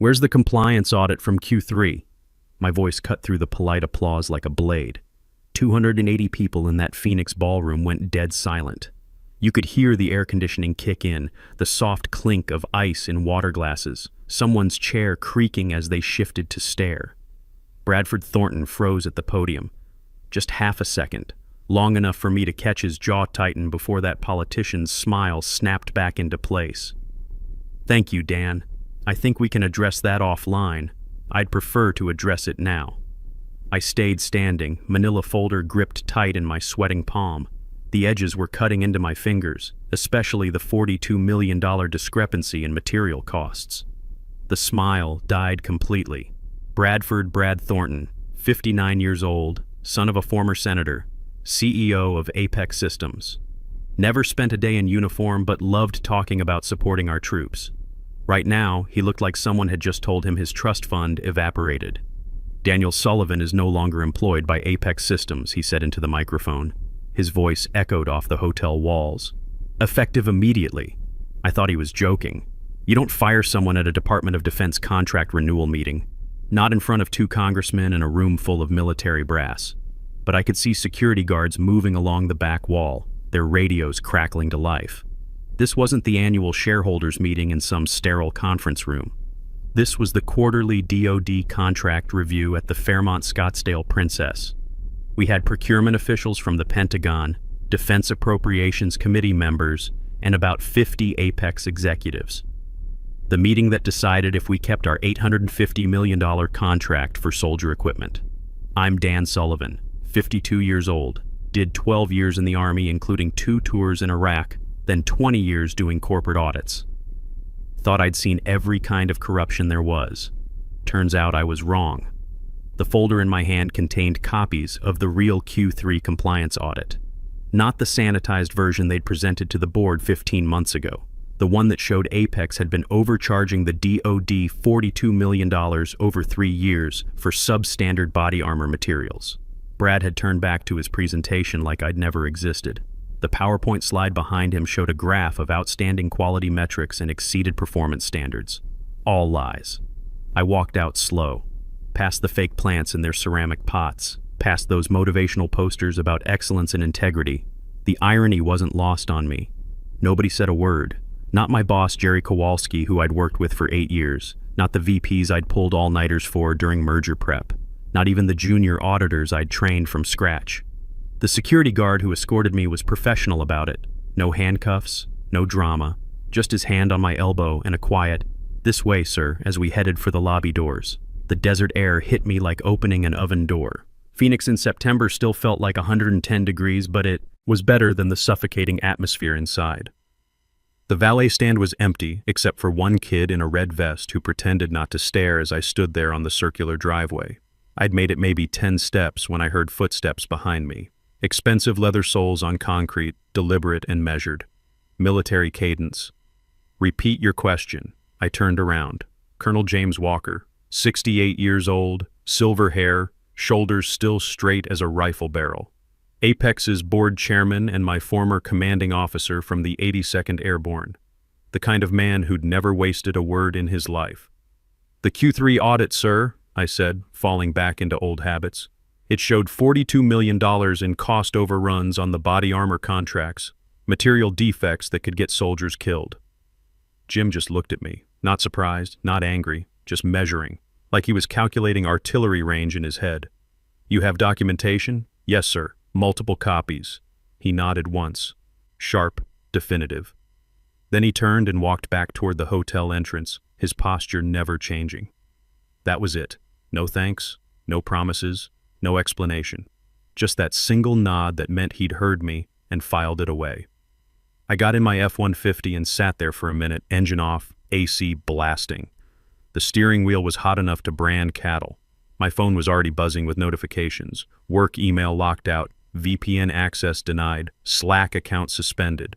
Where's the compliance audit from Q3? My voice cut through the polite applause like a blade. 280 people in that Phoenix ballroom went dead silent. You could hear the air conditioning kick in, the soft clink of ice in water glasses, someone's chair creaking as they shifted to stare. Bradford Thornton froze at the podium. Just half a second, long enough for me to catch his jaw tighten before that politician's smile snapped back into place. "Thank you, Dan. I think we can address that offline. I'd prefer to address it now." I stayed standing, manila folder gripped tight in my sweating palm. The edges were cutting into my fingers, especially the $42 million discrepancy in material costs. The smile died completely. Brad Thornton, 59 years old, son of a former senator, CEO of Apex Systems. Never spent a day in uniform but loved talking about supporting our troops. Right now, he looked like someone had just told him his trust fund evaporated. "Daniel Sullivan is no longer employed by Apex Systems," he said into the microphone. His voice echoed off the hotel walls. "Effective immediately." I thought he was joking. You don't fire someone at a Department of Defense contract renewal meeting. Not in front of 2 congressmen and a room full of military brass. But I could see security guards moving along the back wall, their radios crackling to life. This wasn't the annual shareholders meeting in some sterile conference room. This was the quarterly DoD contract review at the Fairmont Scottsdale Princess. We had procurement officials from the Pentagon, Defense Appropriations Committee members, and about 50 Apex executives. The meeting that decided if we kept our $850 million contract for soldier equipment. I'm Dan Sullivan, 52 years old, did 12 years in the Army including 2 tours in Iraq, then 20 years doing corporate audits. Thought I'd seen every kind of corruption there was. Turns out I was wrong. The folder in my hand contained copies of the real Q3 compliance audit. Not the sanitized version they'd presented to the board 15 months ago. The one that showed Apex had been overcharging the DoD $42 million over 3 years for substandard body armor materials. Brad had turned back to his presentation like I'd never existed. The PowerPoint slide behind him showed a graph of outstanding quality metrics and exceeded performance standards. All lies. I walked out slow, past the fake plants in their ceramic pots, past those motivational posters about excellence and integrity. The irony wasn't lost on me. Nobody said a word. Not my boss, Jerry Kowalski, who I'd worked with for 8 years. Not the VPs I'd pulled all-nighters for during merger prep. Not even the junior auditors I'd trained from scratch. The security guard who escorted me was professional about it. No handcuffs, no drama, just his hand on my elbow and a quiet, "This way, sir," as we headed for the lobby doors. The desert air hit me like opening an oven door. Phoenix in September still felt like 110 degrees, but it was better than the suffocating atmosphere inside. The valet stand was empty, except for one kid in a red vest who pretended not to stare as I stood there on the circular driveway. I'd made it maybe 10 steps when I heard footsteps behind me. Expensive leather soles on concrete, deliberate and measured. Military cadence. "Repeat your question." I turned around. Colonel James Walker, 68 years old, silver hair, shoulders still straight as a rifle barrel. Apex's board chairman and my former commanding officer from the 82nd Airborne. The kind of man who'd never wasted a word in his life. "The Q3 audit, sir," I said, falling back into old habits. It showed $42 million in cost overruns on the body armor contracts, material defects that could get soldiers killed. Jim just looked at me, not surprised, not angry, just measuring, like he was calculating artillery range in his head. "You have documentation?" "Yes, sir. Multiple copies." He nodded once. Sharp, definitive. Then he turned and walked back toward the hotel entrance, his posture never changing. That was it. No thanks, no promises, no explanation. Just that single nod that meant he'd heard me and filed it away. I got in my F-150 and sat there for a minute, engine off, AC blasting. The steering wheel was hot enough to brand cattle. My phone was already buzzing with notifications. Work email locked out, VPN access denied, Slack account suspended.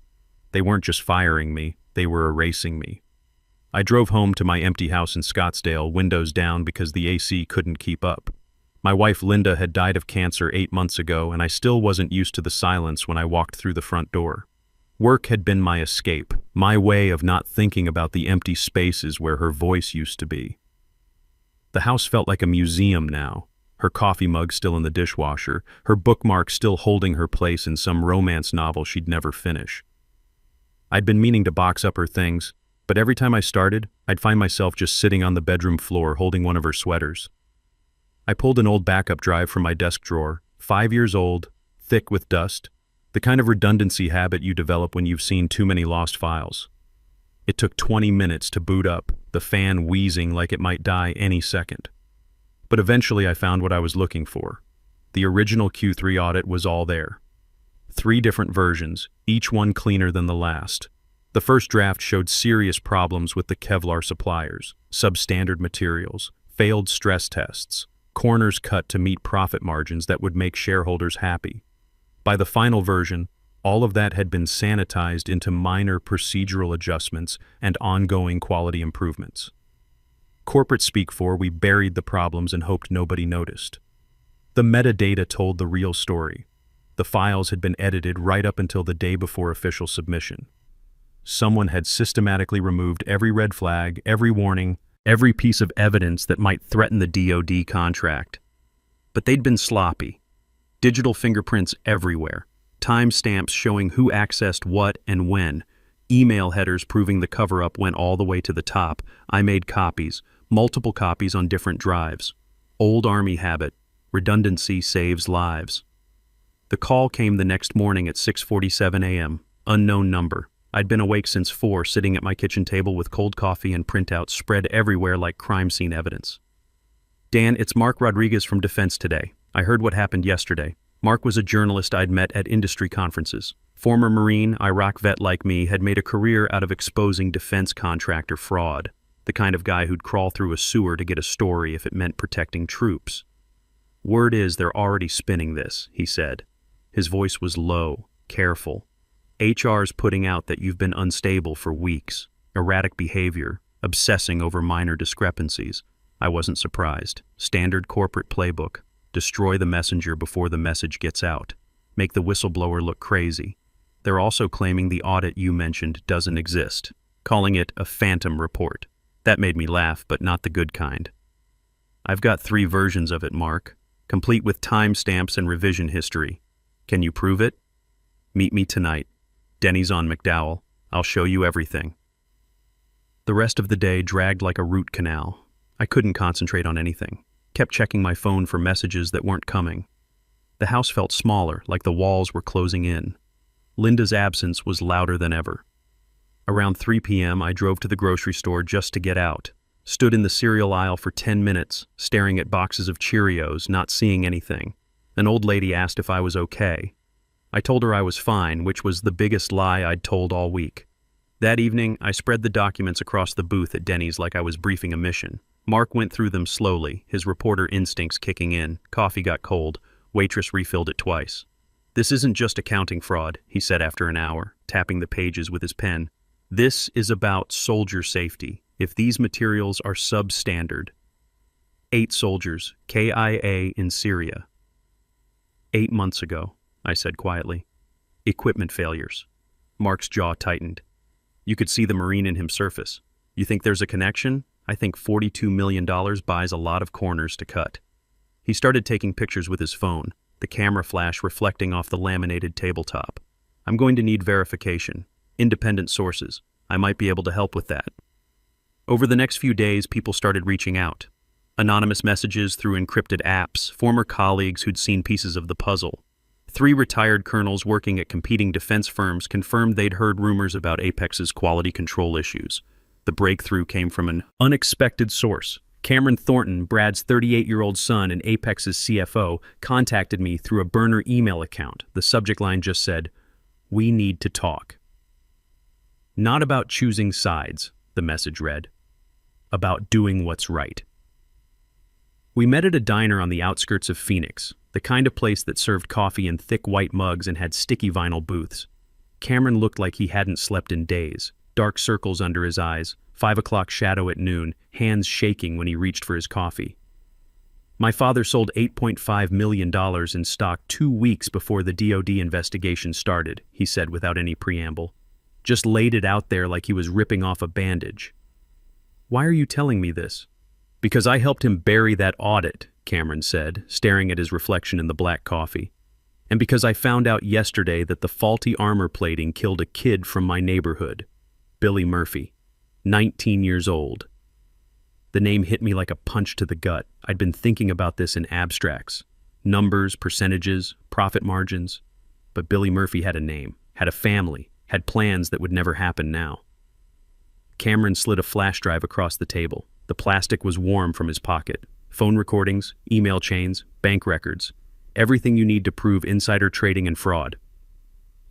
They weren't just firing me, they were erasing me. I drove home to my empty house in Scottsdale, windows down because the AC couldn't keep up. My wife Linda had died of cancer 8 months ago, and I still wasn't used to the silence when I walked through the front door. Work had been my escape, my way of not thinking about the empty spaces where her voice used to be. The house felt like a museum now, her coffee mug still in the dishwasher, her bookmark still holding her place in some romance novel she'd never finish. I'd been meaning to box up her things, but every time I started, I'd find myself just sitting on the bedroom floor holding one of her sweaters. I pulled an old backup drive from my desk drawer, 5 years old, thick with dust, the kind of redundancy habit you develop when you've seen too many lost files. It took 20 minutes to boot up, the fan wheezing like it might die any second. But eventually I found what I was looking for. The original Q3 audit was all there. 3 different versions, each one cleaner than the last. The first draft showed serious problems with the Kevlar suppliers, substandard materials, failed stress tests, corners cut to meet profit margins that would make shareholders happy. By the final version, all of that had been sanitized into minor procedural adjustments and ongoing quality improvements. Corporate speak for we buried the problems and hoped nobody noticed. The metadata told the real story. The files had been edited right up until the day before official submission. Someone had systematically removed every red flag, every warning, every piece of evidence that might threaten the DoD contract. But they'd been sloppy. Digital fingerprints everywhere, timestamps showing who accessed what and when, email headers proving the cover-up went all the way to the top. I made copies, multiple copies on different drives. Old Army habit, redundancy saves lives. The call came the next morning at 6:47 a.m., unknown number. I'd been awake since 4, sitting at my kitchen table with cold coffee and printouts spread everywhere like crime scene evidence. Dan, it's Mark Rodriguez from Defense Today. I heard what happened yesterday. Mark was a journalist I'd met at industry conferences. Former Marine, Iraq vet like me had made a career out of exposing defense contractor fraud, the kind of guy who'd crawl through a sewer to get a story if it meant protecting troops. Word is they're already spinning this, he said. His voice was low, careful. HR's putting out that you've been unstable for weeks, erratic behavior, obsessing over minor discrepancies. I wasn't surprised. Standard corporate playbook. Destroy the messenger before the message gets out. Make the whistleblower look crazy. They're also claiming the audit you mentioned doesn't exist, calling it a phantom report. That made me laugh, but not the good kind. I've got 3 versions of it, Mark, complete with timestamps and revision history. Can you prove it? Meet me tonight. Denny's on McDowell. I'll show you everything. The rest of the day dragged like a root canal. I couldn't concentrate on anything. Kept checking my phone for messages that weren't coming. The house felt smaller, like the walls were closing in. Linda's absence was louder than ever. Around 3 p.m., I drove to the grocery store just to get out. Stood in the cereal aisle for 10 minutes, staring at boxes of Cheerios, not seeing anything. An old lady asked if I was okay. I told her I was fine, which was the biggest lie I'd told all week. That evening, I spread the documents across the booth at Denny's like I was briefing a mission. Mark went through them slowly, his reporter instincts kicking in. Coffee got cold. Waitress refilled it twice. This isn't just accounting fraud, he said after an hour, tapping the pages with his pen. This is about soldier safety. If these materials are substandard. 8 soldiers, KIA in Syria. 8 months ago, I said quietly. Equipment failures. Mark's jaw tightened. You could see the Marine in him surface. You think there's a connection? I think $42 million buys a lot of corners to cut. He started taking pictures with his phone, the camera flash reflecting off the laminated tabletop. I'm going to need verification. Independent sources. I might be able to help with that. Over the next few days, people started reaching out. Anonymous messages through encrypted apps, former colleagues who'd seen pieces of the puzzle. 3 retired colonels working at competing defense firms confirmed they'd heard rumors about Apex's quality control issues. The breakthrough came from an unexpected source. Cameron Thornton, Brad's 38-year-old son and Apex's CFO, contacted me through a burner email account. The subject line just said, "We need to talk." Not about choosing sides, the message read. About doing what's right. We met at a diner on the outskirts of Phoenix, the kind of place that served coffee in thick white mugs and had sticky vinyl booths. Cameron looked like he hadn't slept in days, dark circles under his eyes, 5 o'clock shadow at noon, hands shaking when he reached for his coffee. My father sold $8.5 million in stock 2 weeks before the DoD investigation started, he said without any preamble. Just laid it out there like he was ripping off a bandage. Why are you telling me this? Because I helped him bury that audit, Cameron said, staring at his reflection in the black coffee. And because I found out yesterday that the faulty armor plating killed a kid from my neighborhood, Billy Murphy, 19 years old. The name hit me like a punch to the gut. I'd been thinking about this in abstracts. Numbers, percentages, profit margins. But Billy Murphy had a name, had a family, had plans that would never happen now. Cameron slid a flash drive across the table. The plastic was warm from his pocket. Phone recordings, email chains, bank records. Everything you need to prove insider trading and fraud.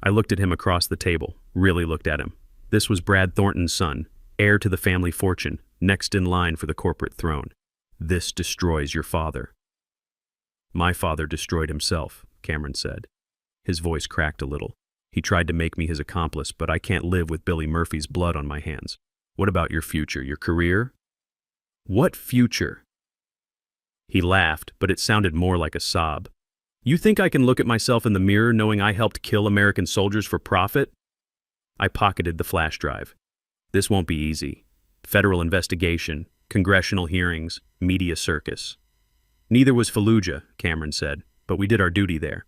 I looked at him across the table, really looked at him. This was Brad Thornton's son, heir to the family fortune, next in line for the corporate throne. This destroys your father. My father destroyed himself, Cameron said. His voice cracked a little. He tried to make me his accomplice, but I can't live with Billy Murphy's blood on my hands. What about your future, your career? What future? He laughed, but it sounded more like a sob. You think I can look at myself in the mirror knowing I helped kill American soldiers for profit? I pocketed the flash drive. This won't be easy. Federal investigation, congressional hearings, media circus. Neither was Fallujah, Cameron said, but we did our duty there.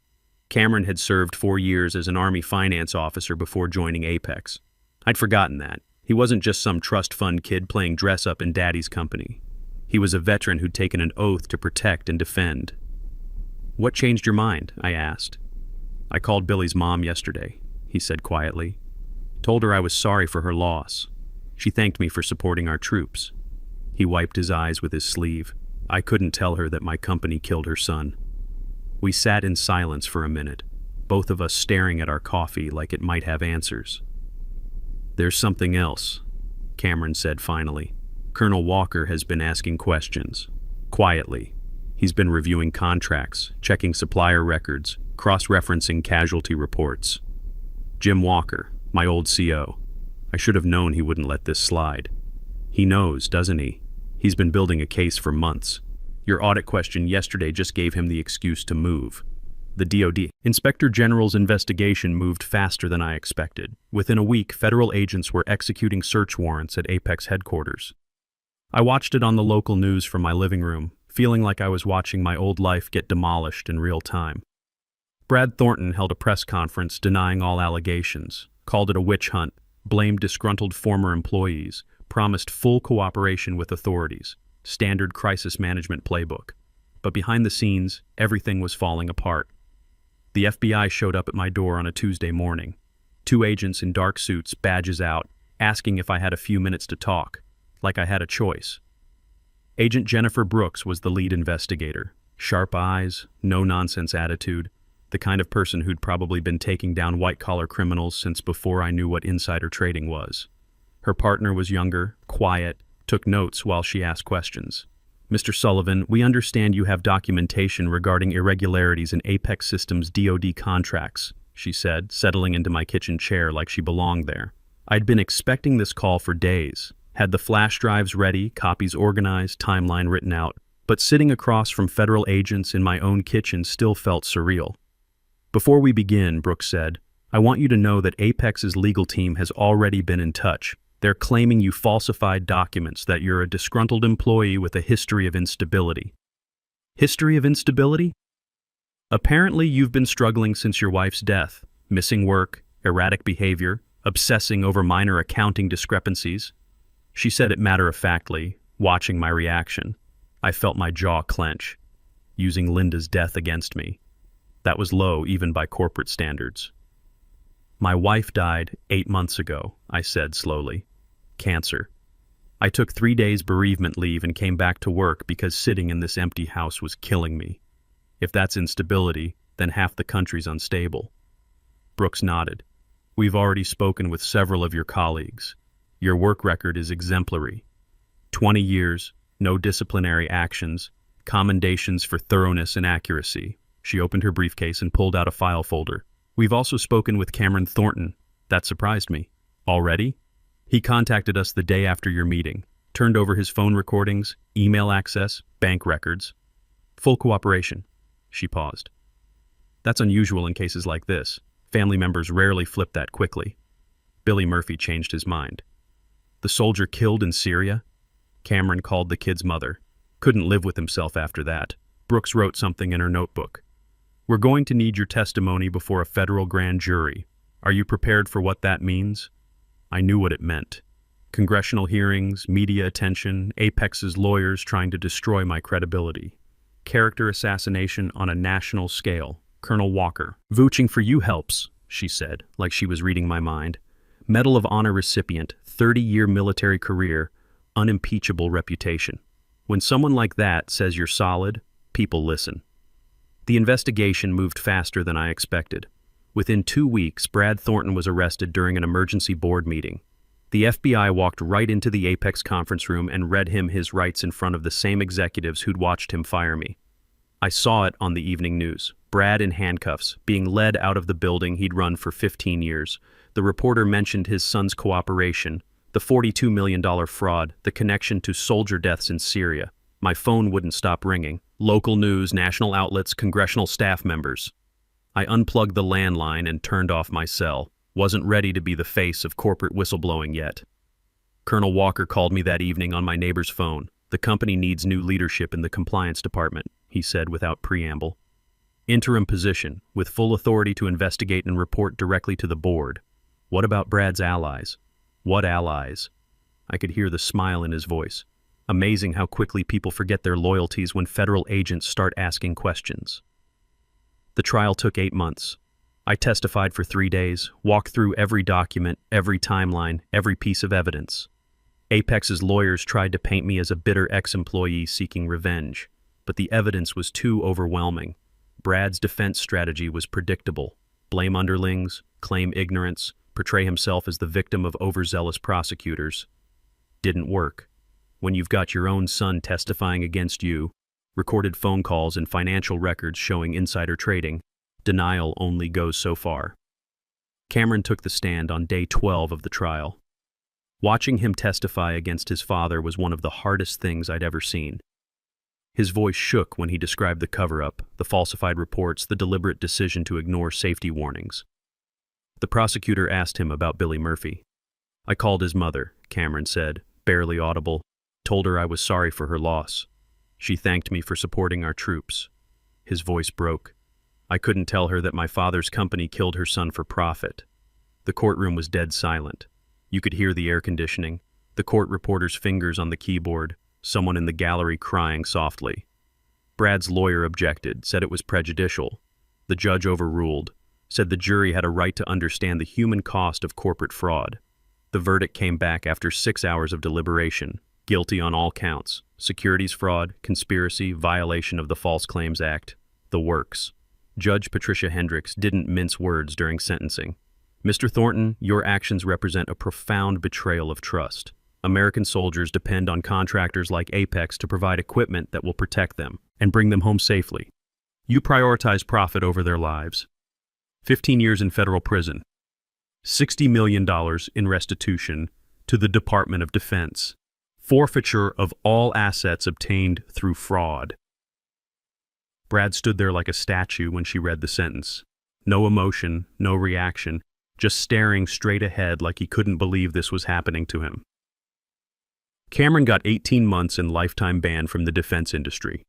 Cameron had served 4 years as an Army finance officer before joining Apex. I'd forgotten that. He wasn't just some trust fund kid playing dress-up in Daddy's company. He was a veteran who'd taken an oath to protect and defend. What changed your mind? I asked. I called Billy's mom yesterday, he said quietly. Told her I was sorry for her loss. She thanked me for supporting our troops. He wiped his eyes with his sleeve. I couldn't tell her that my company killed her son. We sat in silence for a minute, both of us staring at our coffee like it might have answers. There's something else, Cameron said finally. Colonel Walker has been asking questions. Quietly. He's been reviewing contracts, checking supplier records, cross-referencing casualty reports. Jim Walker, my old CO. I should have known he wouldn't let this slide. He knows, doesn't he? He's been building a case for months. Your audit question yesterday just gave him the excuse to move. The DoD Inspector General's investigation moved faster than I expected. Within a week, federal agents were executing search warrants at Apex headquarters. I watched it on the local news from my living room, feeling like I was watching my old life get demolished in real time. Brad Thornton held a press conference denying all allegations, called it a witch hunt, blamed disgruntled former employees, promised full cooperation with authorities, standard crisis management playbook. But behind the scenes, everything was falling apart. The FBI showed up at my door on a Tuesday morning. 2 agents in dark suits, badges out, asking if I had a few minutes to talk, like I had a choice. Agent Jennifer Brooks was the lead investigator. Sharp eyes, no-nonsense attitude, the kind of person who'd probably been taking down white-collar criminals since before I knew what insider trading was. Her partner was younger, quiet, took notes while she asked questions. Mr. Sullivan, we understand you have documentation regarding irregularities in Apex Systems' DoD contracts, she said, settling into my kitchen chair like she belonged there. I'd been expecting this call for days, had the flash drives ready, copies organized, timeline written out, but sitting across from federal agents in my own kitchen still felt surreal. Before we begin, Brooks said, I want you to know that Apex's legal team has already been in touch. They're claiming you falsified documents, that you're a disgruntled employee with a history of instability. History of instability? Apparently you've been struggling since your wife's death. Missing work, erratic behavior, obsessing over minor accounting discrepancies. She said it matter-of-factly, watching my reaction. I felt my jaw clench, using Linda's death against me. That was low even by corporate standards. My wife died 8 months ago, I said slowly. Cancer. I took 3 days bereavement leave and came back to work because sitting in this empty house was killing me. If that's instability, then half the country's unstable. Brooks nodded. We've already spoken with several of your colleagues. Your work record is exemplary. 20 years, no disciplinary actions, commendations for thoroughness and accuracy. She opened her briefcase and pulled out a file folder. We've also spoken with Cameron Thornton. That surprised me. Already? He contacted us the day after your meeting, turned over his phone recordings, email access, bank records. Full cooperation. She paused. That's unusual in cases like this. Family members rarely flip that quickly. Billy Murphy changed his mind. The soldier killed in Syria? Cameron called the kid's mother. Couldn't live with himself after that. Brooks wrote something in her notebook. "We're going to need your testimony before a federal grand jury. Are you prepared for what that means?" I knew what it meant. Congressional hearings, media attention, Apex's lawyers trying to destroy my credibility. Character assassination on a national scale. Colonel Walker. "Vouching for you helps," she said, like she was reading my mind. "Medal of Honor recipient, 30-year military career, unimpeachable reputation. When someone like that says you're solid, people listen." The investigation moved faster than I expected. Within 2 weeks, Brad Thornton was arrested during an emergency board meeting. The FBI walked right into the Apex conference room and read him his rights in front of the same executives who'd watched him fire me. I saw it on the evening news. Brad in handcuffs, being led out of the building he'd run for 15 years. The reporter mentioned his son's cooperation, the $42 million fraud, the connection to soldier deaths in Syria. My phone wouldn't stop ringing. Local news, national outlets, congressional staff members. I unplugged the landline and turned off my cell. Wasn't ready to be the face of corporate whistleblowing yet. Colonel Walker called me that evening on my neighbor's phone. "The company needs new leadership in the compliance department," he said without preamble. "Interim position, with full authority to investigate and report directly to the board." What about Brad's allies? What allies? I could hear the smile in his voice. Amazing how quickly people forget their loyalties when federal agents start asking questions. The trial took 8 months. I testified for 3 days, walked through every document, every timeline, every piece of evidence. Apex's lawyers tried to paint me as a bitter ex-employee seeking revenge, but the evidence was too overwhelming. Brad's defense strategy was predictable. Blame underlings, claim ignorance, portray himself as the victim of overzealous prosecutors. Didn't work. When you've got your own son testifying against you, recorded phone calls and financial records showing insider trading, denial only goes so far. Cameron took the stand on day 12 of the trial. Watching him testify against his father was one of the hardest things I'd ever seen. His voice shook when he described the cover-up, the falsified reports, the deliberate decision to ignore safety warnings. The prosecutor asked him about Billy Murphy. "I called his mother," Cameron said, barely audible, "told her I was sorry for her loss. She thanked me for supporting our troops." His voice broke. "I couldn't tell her that my father's company killed her son for profit." The courtroom was dead silent. You could hear the air conditioning, the court reporter's fingers on the keyboard, someone in the gallery crying softly. Brad's lawyer objected, said it was prejudicial. The judge overruled, said the jury had a right to understand the human cost of corporate fraud. The verdict came back after 6 hours of deliberation, guilty on all counts: securities fraud, conspiracy, violation of the False Claims Act, the works. Judge Patricia Hendricks didn't mince words during sentencing. "Mr. Thornton, your actions represent a profound betrayal of trust. American soldiers depend on contractors like Apex to provide equipment that will protect them and bring them home safely. You prioritize profit over their lives. 15 years in federal prison. $60 million in restitution to the Department of Defense. Forfeiture of all assets obtained through fraud." Brad stood there like a statue when she read the sentence. No emotion, no reaction, just staring straight ahead like he couldn't believe this was happening to him. Cameron got 18 months and lifetime ban from the defense industry.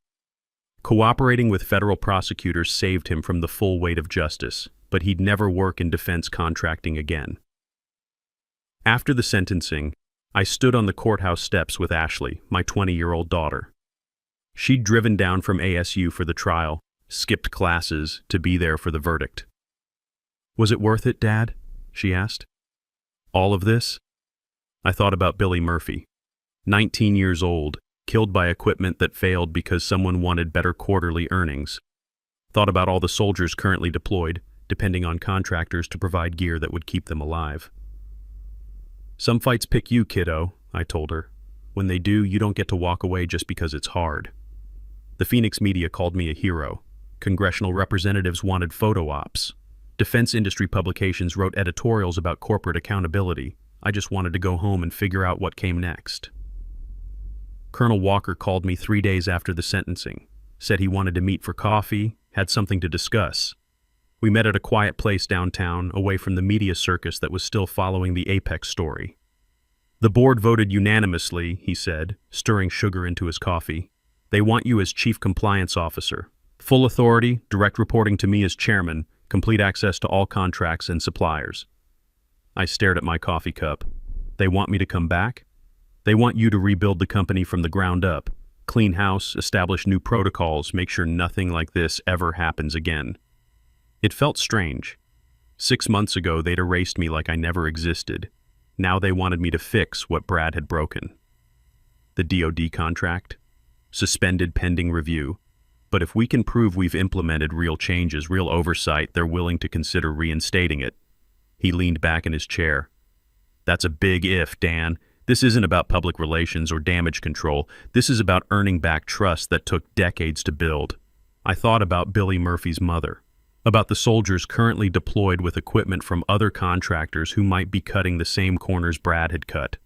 Cooperating with federal prosecutors saved him from the full weight of justice, but he'd never work in defense contracting again. After the sentencing, I stood on the courthouse steps with Ashley, my 20-year-old daughter. She'd driven down from ASU for the trial, skipped classes to be there for the verdict. "Was it worth it, Dad?" she asked. "All of this?" I thought about Billy Murphy, 19 years old, killed by equipment that failed because someone wanted better quarterly earnings. Thought about all the soldiers currently deployed, depending on contractors to provide gear that would keep them alive. "Some fights pick you, kiddo," I told her. "When they do, you don't get to walk away just because it's hard." The Phoenix media called me a hero. Congressional representatives wanted photo ops. Defense industry publications wrote editorials about corporate accountability. I just wanted to go home and figure out what came next. Colonel Walker called me 3 days after the sentencing, said he wanted to meet for coffee, had something to discuss. We met at a quiet place downtown, away from the media circus that was still following the Apex story. "The board voted unanimously," he said, stirring sugar into his coffee. They want you as chief compliance officer. Full authority, direct reporting to me as chairman, complete access to all contracts and suppliers. I stared at my coffee cup. They want me to come back? They want you to rebuild the company from the ground up, clean house, establish new protocols, make sure nothing like this ever happens again. It felt strange. 6 months ago, they'd erased me like I never existed. Now they wanted me to fix what Brad had broken. The DoD contract? Suspended pending review. But if we can prove we've implemented real changes, real oversight, they're willing to consider reinstating it. He leaned back in his chair. That's a big if, Dan. This isn't about public relations or damage control. This is about earning back trust that took decades to build. I thought about Billy Murphy's mother, about the soldiers currently deployed with equipment from other contractors who might be cutting the same corners Brad had cut.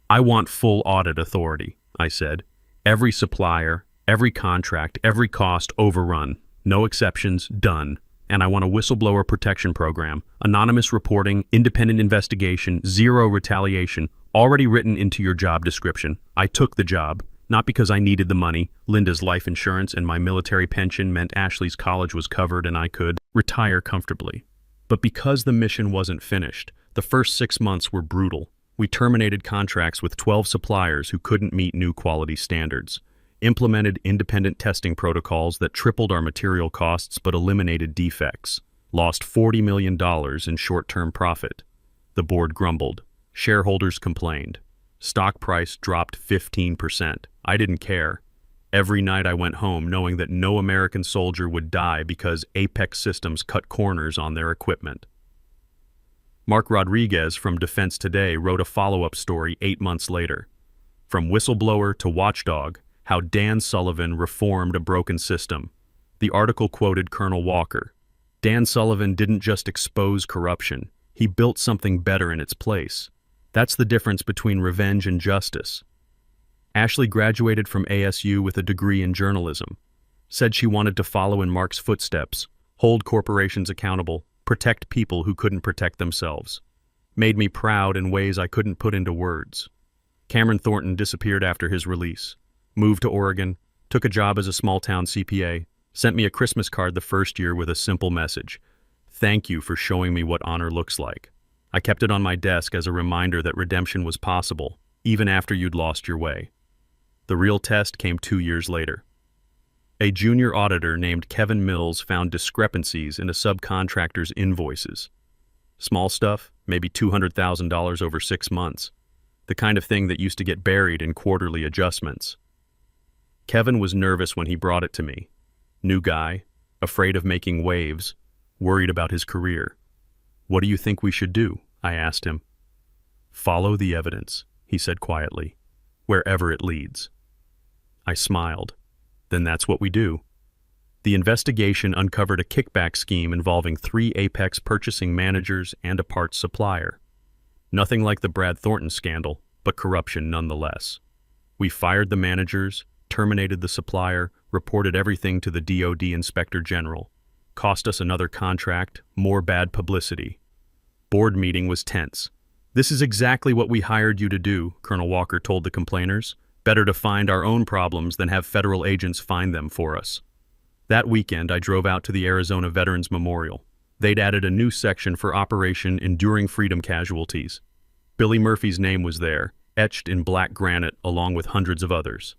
I want full audit authority, I said. Every supplier, every contract, every cost overrun. No exceptions, done. And I want a whistleblower protection program, anonymous reporting, independent investigation, zero retaliation, already written into your job description. I took the job, not because I needed the money. Linda's life insurance and my military pension meant Ashley's college was covered and I could retire comfortably. But because the mission wasn't finished, the first 6 months were brutal. We terminated contracts with 12 suppliers who couldn't meet new quality standards, implemented independent testing protocols that tripled our material costs but eliminated defects, lost $40 million in short-term profit. The board grumbled. Shareholders complained. Stock price dropped 15%. I didn't care. Every night I went home knowing that no American soldier would die because Apex Systems cut corners on their equipment. Mark Rodriguez from Defense Today wrote a follow-up story 8 months later. From whistleblower to watchdog, how Dan Sullivan reformed a broken system. The article quoted Colonel Walker. Dan Sullivan didn't just expose corruption, he built something better in its place. That's the difference between revenge and justice. Ashley graduated from ASU with a degree in journalism. Said she wanted to follow in Mark's footsteps, hold corporations accountable, protect people who couldn't protect themselves. Made me proud in ways I couldn't put into words. Cameron Thornton disappeared after his release. Moved to Oregon, took a job as a small-town CPA, sent me a Christmas card the first year with a simple message. Thank you for showing me what honor looks like. I kept it on my desk as a reminder that redemption was possible, even after you'd lost your way. The real test came 2 years later. A junior auditor named Kevin Mills found discrepancies in a subcontractor's invoices. Small stuff, maybe $200,000 over 6 months. The kind of thing that used to get buried in quarterly adjustments. Kevin was nervous when he brought it to me. New guy, afraid of making waves, worried about his career. What do you think we should do? I asked him. Follow the evidence, he said quietly, wherever it leads. I smiled. Then that's what we do. The investigation uncovered a kickback scheme involving 3 Apex purchasing managers and a parts supplier. Nothing like the Brad Thornton scandal, but corruption nonetheless. We fired the managers, terminated the supplier, reported everything to the DoD Inspector General. Cost us another contract, more bad publicity. Board meeting was tense. This is exactly what we hired you to do, Colonel Walker told the complainers. Better to find our own problems than have federal agents find them for us. That weekend, I drove out to the Arizona Veterans Memorial. They'd added a new section for Operation Enduring Freedom Casualties. Billy Murphy's name was there, etched in black granite along with hundreds of others.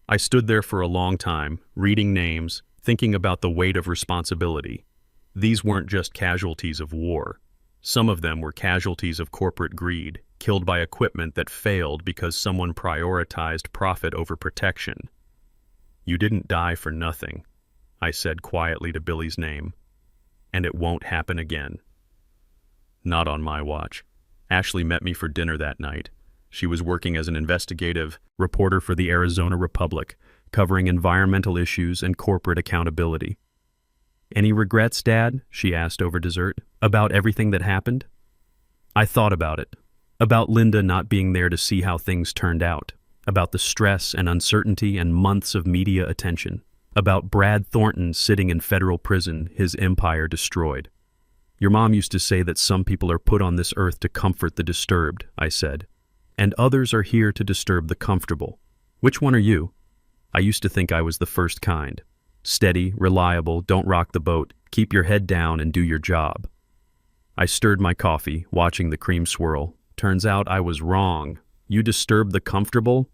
I stood there for a long time, reading names, thinking about the weight of responsibility. These weren't just casualties of war. Some of them were casualties of corporate greed, killed by equipment that failed because someone prioritized profit over protection. You didn't die for nothing, I said quietly to Billy's name. And it won't happen again. Not on my watch. Ashley met me for dinner that night. She was working as an investigative reporter for the Arizona Republic, covering environmental issues and corporate accountability. Any regrets, Dad? She asked over dessert. About everything that happened? I thought about it. About Linda not being there to see how things turned out. About the stress and uncertainty and months of media attention. About Brad Thornton sitting in federal prison, his empire destroyed. Your mom used to say that some people are put on this earth to comfort the disturbed, I said. And others are here to disturb the comfortable. Which one are you? I used to think I was the first kind. Steady, reliable, don't rock the boat, keep your head down and do your job. I stirred my coffee, watching the cream swirl. Turns out I was wrong. You disturb the comfortable?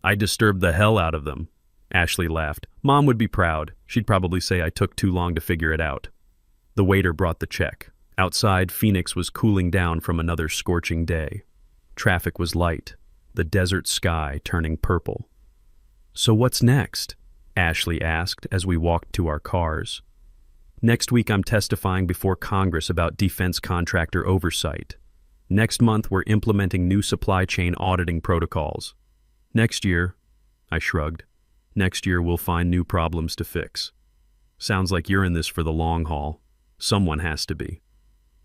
I disturbed the hell out of them. Ashley laughed. Mom would be proud. She'd probably say I took too long to figure it out. The waiter brought the check. Outside, Phoenix was cooling down from another scorching day. Traffic was light, the desert sky turning purple. So what's next? Ashley asked as we walked to our cars. Next week I'm testifying before Congress about defense contractor oversight. Next month we're implementing new supply chain auditing protocols. Next year, I shrugged, next year we'll find new problems to fix. Sounds like you're in this for the long haul. Someone has to be.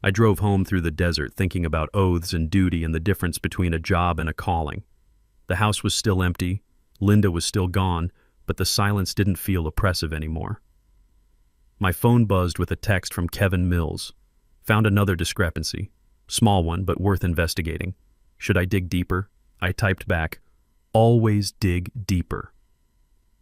I drove home through the desert thinking about oaths and duty and the difference between a job and a calling. The house was still empty, Linda was still gone, but the silence didn't feel oppressive anymore. My phone buzzed with a text from Kevin Mills. Found another discrepancy. Small one, but worth investigating. Should I dig deeper? I typed back, always dig deeper.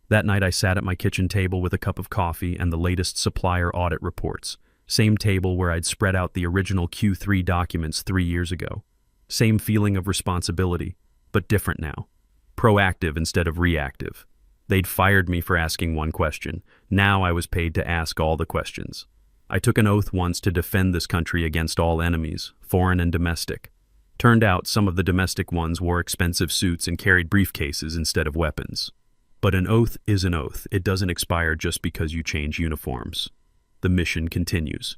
That night I sat at my kitchen table with a cup of coffee and the latest supplier audit reports. Same table where I'd spread out the original Q3 documents 3 years ago. Same feeling of responsibility, but different now. Proactive instead of reactive. They'd fired me for asking one question. Now I was paid to ask all the questions. I took an oath once to defend this country against all enemies, foreign and domestic. Turned out some of the domestic ones wore expensive suits and carried briefcases instead of weapons. But an oath is an oath. It doesn't expire just because you change uniforms. The mission continues.